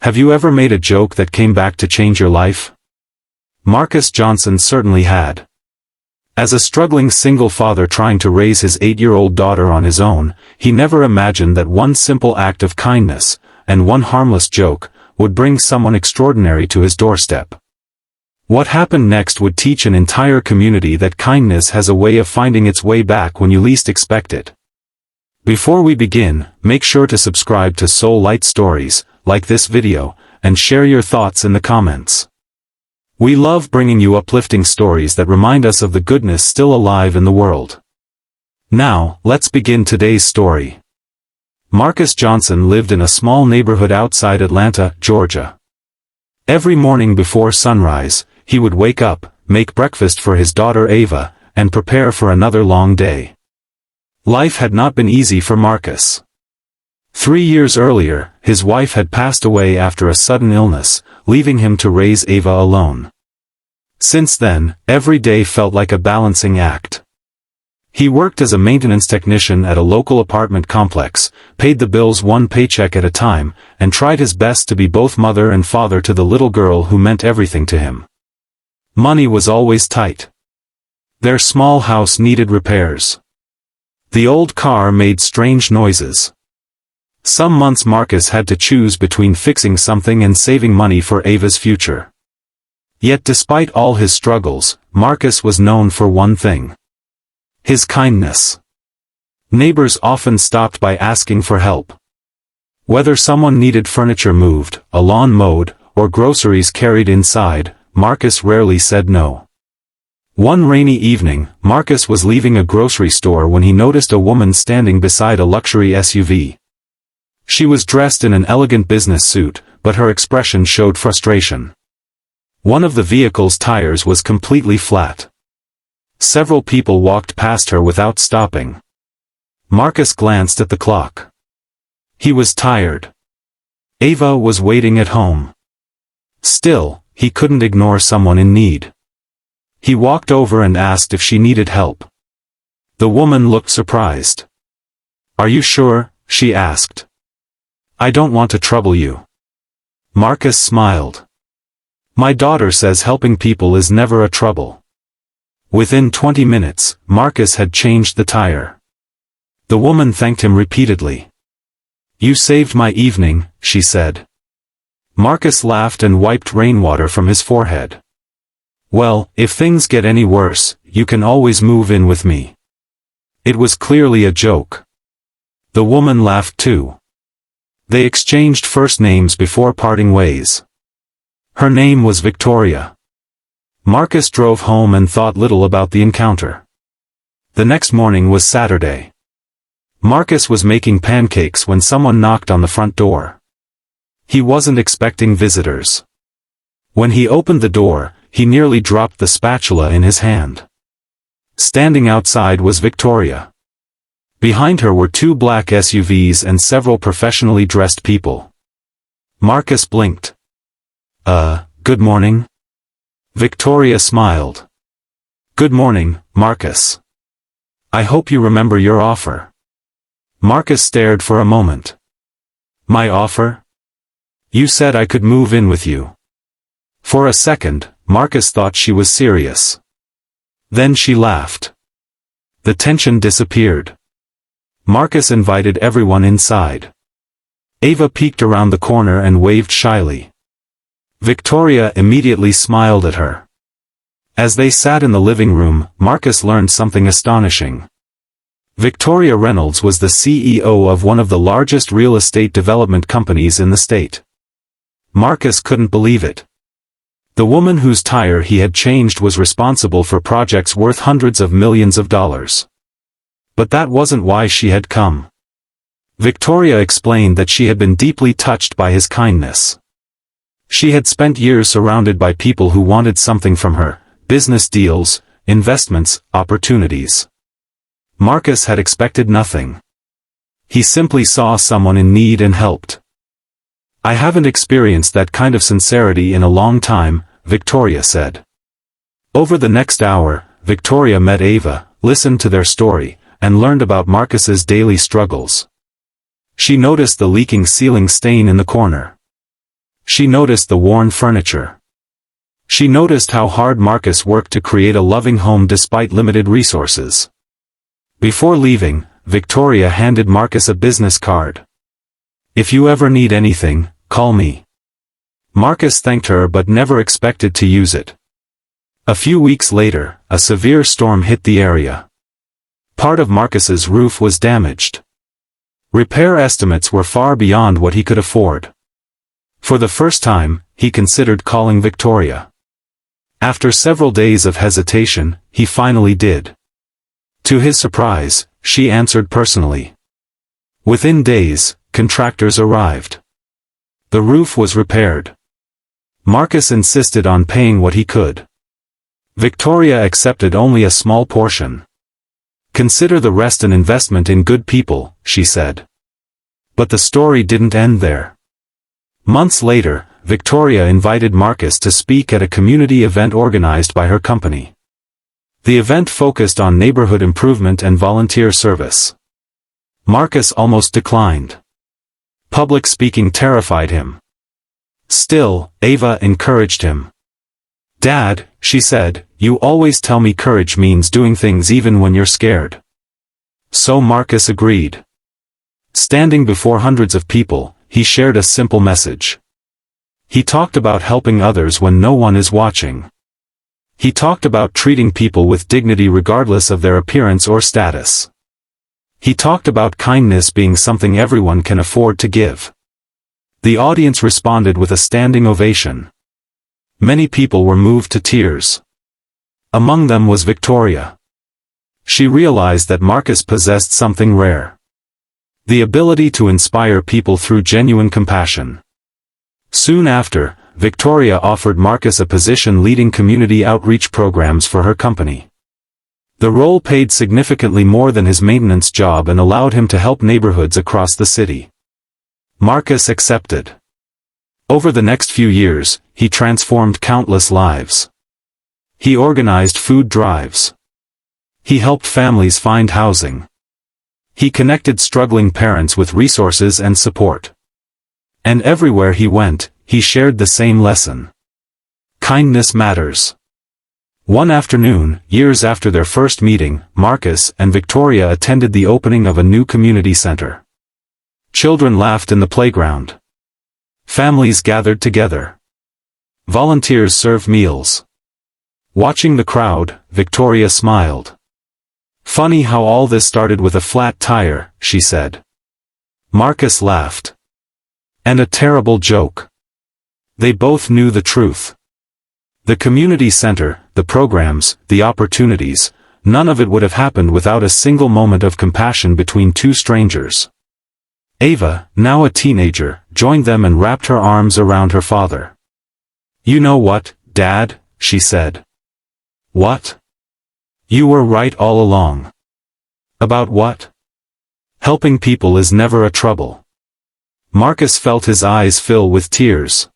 Have you ever made a joke that came back to change your life? Marcus Johnson certainly had. As a struggling single father trying to raise his 8-year-old daughter on his own, he never imagined that one simple act of kindness, and one harmless joke, would bring someone extraordinary to his doorstep. What happened next would teach an entire community that kindness has a way of finding its way back when you least expect it. Before we begin, make sure to subscribe to Soul Light Stories, like this video, and share your thoughts in the comments. We love bringing you uplifting stories that remind us of the goodness still alive in the world. Now, let's begin today's story. Marcus Johnson lived in a small neighborhood outside Atlanta, Georgia. Every morning before sunrise, he would wake up, make breakfast for his daughter Ava, and prepare for another long day. Life had not been easy for Marcus. 3 years earlier, his wife had passed away after a sudden illness, leaving him to raise Ava alone. Since then, every day felt like a balancing act. He worked as a maintenance technician at a local apartment complex, paid the bills one paycheck at a time, and tried his best to be both mother and father to the little girl who meant everything to him. Money was always tight. Their small house needed repairs. The old car made strange noises. Some months Marcus had to choose between fixing something and saving money for Ava's future. Yet despite all his struggles, Marcus was known for one thing: his kindness. Neighbors often stopped by asking for help. Whether someone needed furniture moved, a lawn mowed, or groceries carried inside, Marcus rarely said no. One rainy evening, Marcus was leaving a grocery store when he noticed a woman standing beside a luxury SUV. She was dressed in an elegant business suit, but her expression showed frustration. One of the vehicle's tires was completely flat. Several people walked past her without stopping. Marcus glanced at the clock. He was tired. Ava was waiting at home. Still, he couldn't ignore someone in need. He walked over and asked if she needed help. The woman looked surprised. "Are you sure?" she asked. "I don't want to trouble you." Marcus smiled. "My daughter says helping people is never a trouble." Within 20 minutes, Marcus had changed the tire. The woman thanked him repeatedly. "You saved my evening," she said. Marcus laughed and wiped rainwater from his forehead. "Well, if things get any worse, you can always move in with me." It was clearly a joke. The woman laughed too. They exchanged first names before parting ways. Her name was Victoria. Marcus drove home and thought little about the encounter. The next morning was Saturday. Marcus was making pancakes when someone knocked on the front door. He wasn't expecting visitors. When he opened the door, he nearly dropped the spatula in his hand. Standing outside was Victoria. Behind her were 2 black SUVs and several professionally dressed people. Marcus blinked. Good morning?" Victoria smiled. "Good morning, Marcus. I hope you remember your offer." Marcus stared for a moment. "My offer? You said I could move in with you." For a second, Marcus thought she was serious. Then she laughed. The tension disappeared. Marcus invited everyone inside. Ava peeked around the corner and waved shyly. Victoria immediately smiled at her. As they sat in the living room, Marcus learned something astonishing. Victoria Reynolds was the CEO of one of the largest real estate development companies in the state. Marcus couldn't believe it. The woman whose tire he had changed was responsible for projects worth hundreds of millions of dollars. But that wasn't why she had come. Victoria explained that she had been deeply touched by his kindness. She had spent years surrounded by people who wanted something from her: business deals, investments, opportunities. Marcus had expected nothing. He simply saw someone in need and helped. "I haven't experienced that kind of sincerity in a long time," Victoria said. Over the next hour, Victoria met Ava, listened to their story, and learned about Marcus's daily struggles. She noticed the leaking ceiling stain in the corner. She noticed the worn furniture. She noticed how hard Marcus worked to create a loving home despite limited resources. Before leaving, Victoria handed Marcus a business card. "If you ever need anything, call me." Marcus thanked her but never expected to use it. A few weeks later, a severe storm hit the area. Part of Marcus's roof was damaged. Repair estimates were far beyond what he could afford. For the first time, he considered calling Victoria. After several days of hesitation, he finally did. To his surprise, she answered personally. Within days, contractors arrived. The roof was repaired. Marcus insisted on paying what he could. Victoria accepted only a small portion. "Consider the rest an investment in good people," she said. But the story didn't end there. Months later, Victoria invited Marcus to speak at a community event organized by her company. The event focused on neighborhood improvement and volunteer service. Marcus almost declined. Public speaking terrified him. Still, Ava encouraged him. "Dad," she said, "you always tell me courage means doing things even when you're scared." So Marcus agreed. Standing before hundreds of people, he shared a simple message. He talked about helping others when no one is watching. He talked about treating people with dignity regardless of their appearance or status. He talked about kindness being something everyone can afford to give. The audience responded with a standing ovation. Many people were moved to tears. Among them was Victoria. She realized that Marcus possessed something rare. The ability to inspire people through genuine compassion. Soon after, Victoria offered Marcus a position leading community outreach programs for her company. The role paid significantly more than his maintenance job and allowed him to help neighborhoods across the city. Marcus accepted. Over the next few years, he transformed countless lives. He organized food drives. He helped families find housing. He connected struggling parents with resources and support. And everywhere he went, he shared the same lesson. Kindness matters. One afternoon, years after their first meeting, Marcus and Victoria attended the opening of a new community center. Children laughed in the playground. Families gathered together. Volunteers served meals. Watching the crowd, Victoria smiled. "Funny how all this started with a flat tire," she said. Marcus laughed. "And a terrible joke." They both knew the truth. The community center, the programs, the opportunities, none of it would have happened without a single moment of compassion between two strangers. Ava, now a teenager, joined them and wrapped her arms around her father. "You know what, Dad?" she said. "What?" "You were right all along." "About what?" "Helping people is never a trouble." Marcus felt his eyes fill with tears.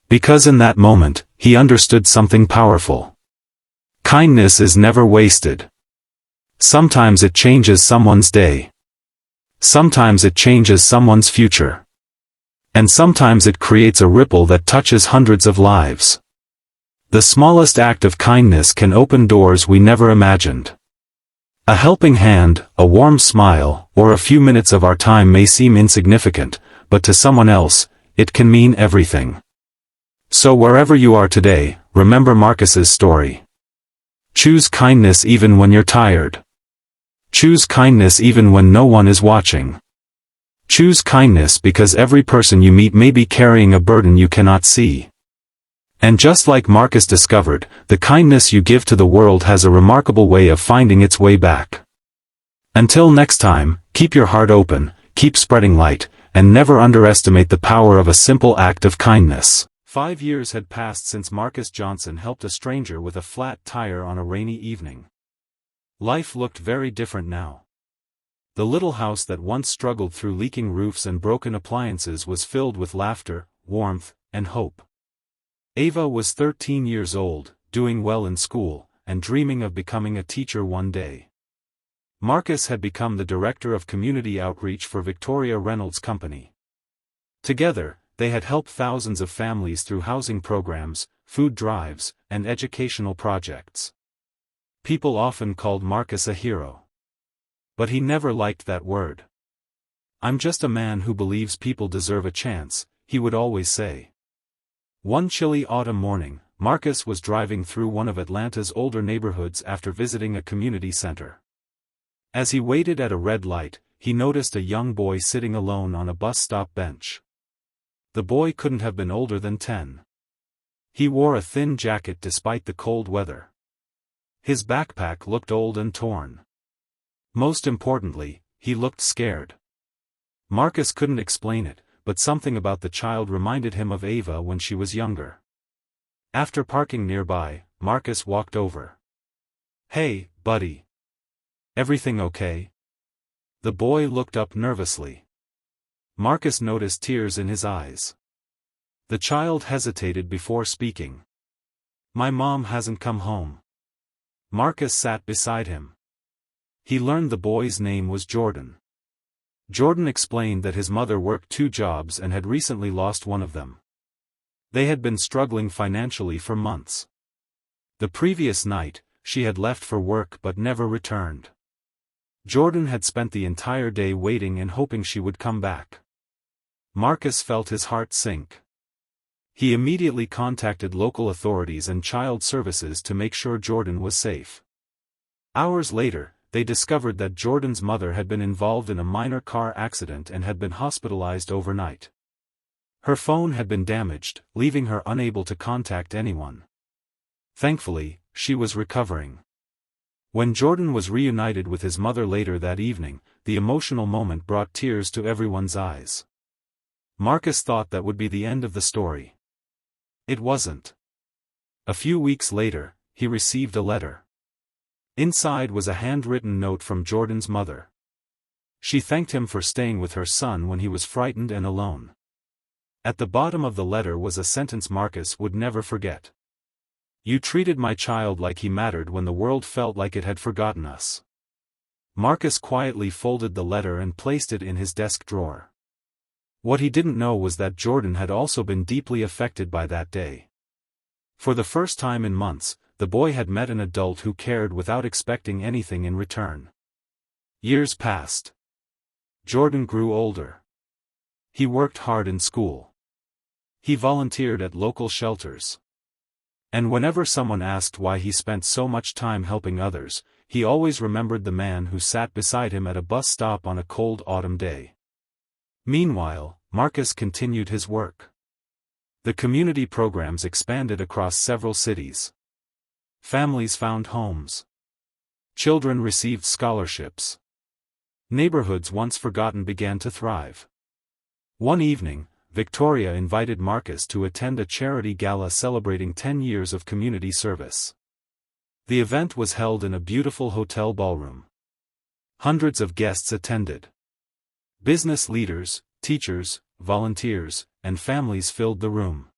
Because in that moment, he understood something powerful. Kindness is never wasted. Sometimes it changes someone's day. Sometimes it changes someone's future. And sometimes it creates a ripple that touches hundreds of lives. The smallest act of kindness can open doors we never imagined. A helping hand, a warm smile, or a few minutes of our time may seem insignificant, but to someone else, it can mean everything. So wherever you are today, remember Marcus's story. Choose kindness even when you're tired. Choose kindness even when no one is watching. Choose kindness because every person you meet may be carrying a burden you cannot see. And just like Marcus discovered, the kindness you give to the world has a remarkable way of finding its way back. Until next time, keep your heart open, keep spreading light, and never underestimate the power of a simple act of kindness. 5 years had passed since Marcus Johnson helped a stranger with a flat tire on a rainy evening. Life looked very different now. The little house that once struggled through leaking roofs and broken appliances was filled with laughter, warmth, and hope. Ava was 13 years old, doing well in school, and dreaming of becoming a teacher one day. Marcus had become the director of community outreach for Victoria Reynolds' company. Together, they had helped thousands of families through housing programs, food drives, and educational projects. People often called Marcus a hero. But he never liked that word. "I'm just a man who believes people deserve a chance," he would always say. One chilly autumn morning, Marcus was driving through one of Atlanta's older neighborhoods after visiting a community center. As he waited at a red light, he noticed a young boy sitting alone on a bus stop bench. The boy couldn't have been older than 10. He wore a thin jacket despite the cold weather. His backpack looked old and torn. Most importantly, he looked scared. Marcus couldn't explain it, but something about the child reminded him of Ava when she was younger. After parking nearby, Marcus walked over. "Hey, buddy. Everything okay?" The boy looked up nervously. Marcus noticed tears in his eyes. The child hesitated before speaking. "My mom hasn't come home." Marcus sat beside him. He learned the boy's name was Jordan. Jordan explained that his mother worked 2 jobs and had recently lost one of them. They had been struggling financially for months. The previous night, she had left for work but never returned. Jordan had spent the entire day waiting and hoping she would come back. Marcus felt his heart sink. He immediately contacted local authorities and child services to make sure Jordan was safe. Hours later, they discovered that Jordan's mother had been involved in a minor car accident and had been hospitalized overnight. Her phone had been damaged, leaving her unable to contact anyone. Thankfully, she was recovering. When Jordan was reunited with his mother later that evening, the emotional moment brought tears to everyone's eyes. Marcus thought that would be the end of the story. It wasn't. A few weeks later, he received a letter. Inside was a handwritten note from Jordan's mother. She thanked him for staying with her son when he was frightened and alone. At the bottom of the letter was a sentence Marcus would never forget. "You treated my child like he mattered when the world felt like it had forgotten us." Marcus quietly folded the letter and placed it in his desk drawer. What he didn't know was that Jordan had also been deeply affected by that day. For the first time in months, the boy had met an adult who cared without expecting anything in return. Years passed. Jordan grew older. He worked hard in school. He volunteered at local shelters. And whenever someone asked why he spent so much time helping others, he always remembered the man who sat beside him at a bus stop on a cold autumn day. Meanwhile, Marcus continued his work. The community programs expanded across several cities. Families found homes. Children received scholarships. Neighborhoods once forgotten began to thrive. One evening, Victoria invited Marcus to attend a charity gala celebrating 10 years of community service. The event was held in a beautiful hotel ballroom. Hundreds of guests attended. Business leaders, teachers, volunteers, and families filled the room.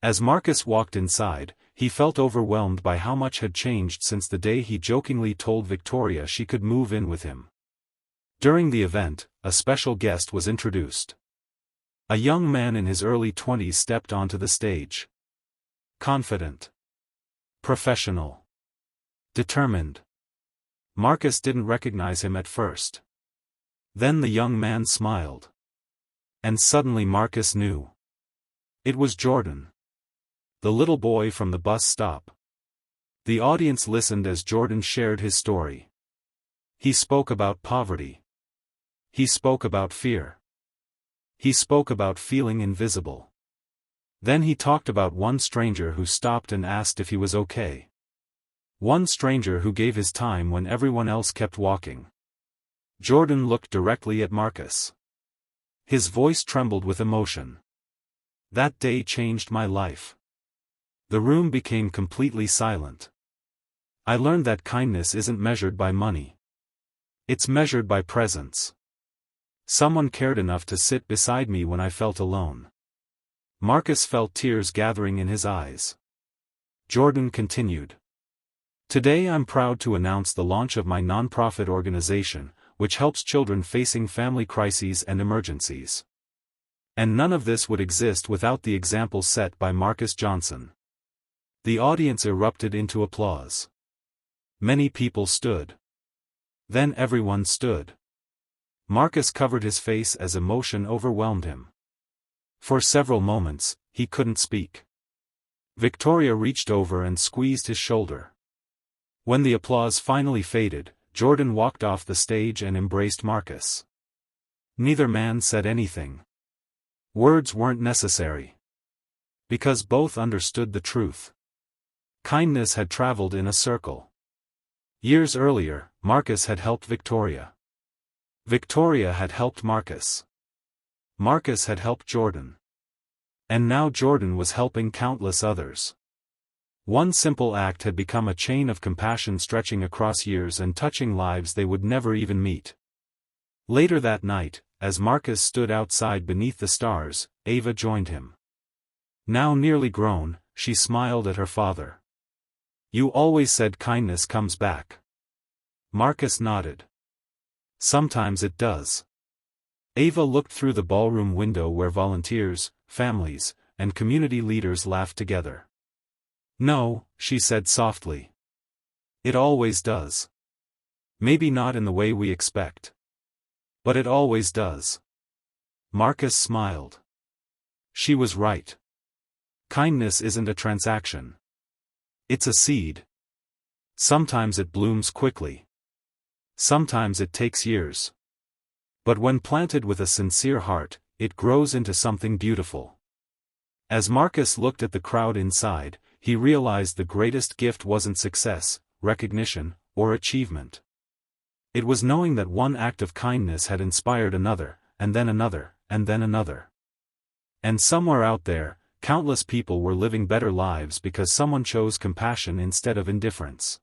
As Marcus walked inside, he felt overwhelmed by how much had changed since the day he jokingly told Victoria she could move in with him. During the event, a special guest was introduced. A young man in his early 20s stepped onto the stage. Confident. Professional. Determined. Marcus didn't recognize him at first. Then the young man smiled. And suddenly Marcus knew. It was Jordan. The little boy from the bus stop. The audience listened as Jordan shared his story. He spoke about poverty. He spoke about fear. He spoke about feeling invisible. Then he talked about one stranger who stopped and asked if he was okay. One stranger who gave his time when everyone else kept walking. Jordan looked directly at Marcus. His voice trembled with emotion. "That day changed my life." The room became completely silent. "I learned that kindness isn't measured by money. It's measured by presence. Someone cared enough to sit beside me when I felt alone." Marcus felt tears gathering in his eyes. Jordan continued. "Today I'm proud to announce the launch of my nonprofit organization, which helps children facing family crises and emergencies. And none of this would exist without the example set by Marcus Johnson. The audience erupted into applause. Many people stood. Then everyone stood. Marcus covered his face as emotion overwhelmed him. For several moments, he couldn't speak. Victoria reached over and squeezed his shoulder. When the applause finally faded, Jordan walked off the stage and embraced Marcus. Neither man said anything. Words weren't necessary. Because both understood the truth. Kindness had traveled in a circle. Years earlier, Marcus had helped Victoria. Victoria had helped Marcus. Marcus had helped Jordan. And now Jordan was helping countless others. One simple act had become a chain of compassion stretching across years and touching lives they would never even meet. Later that night, as Marcus stood outside beneath the stars, Ava joined him. Now nearly grown, she smiled at her father. "You always said kindness comes back." Marcus nodded. "Sometimes it does." Ava looked through the ballroom window where volunteers, families, and community leaders laughed together. "No," she said softly. "It always does. Maybe not in the way we expect. But it always does." Marcus smiled. She was right. Kindness isn't a transaction. It's a seed. Sometimes it blooms quickly. Sometimes it takes years. But when planted with a sincere heart, it grows into something beautiful. As Marcus looked at the crowd inside, he realized the greatest gift wasn't success, recognition, or achievement. It was knowing that one act of kindness had inspired another, and then another, and then another. And somewhere out there, countless people were living better lives because someone chose compassion instead of indifference.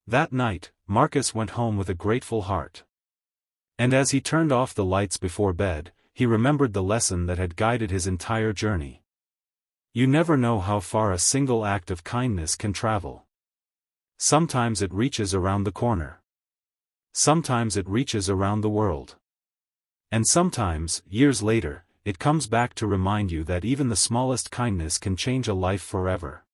That night, Marcus went home with a grateful heart. And as he turned off the lights before bed, he remembered the lesson that had guided his entire journey. You never know how far a single act of kindness can travel. Sometimes it reaches around the corner. Sometimes it reaches around the world. And sometimes, years later, it comes back to remind you that even the smallest kindness can change a life forever.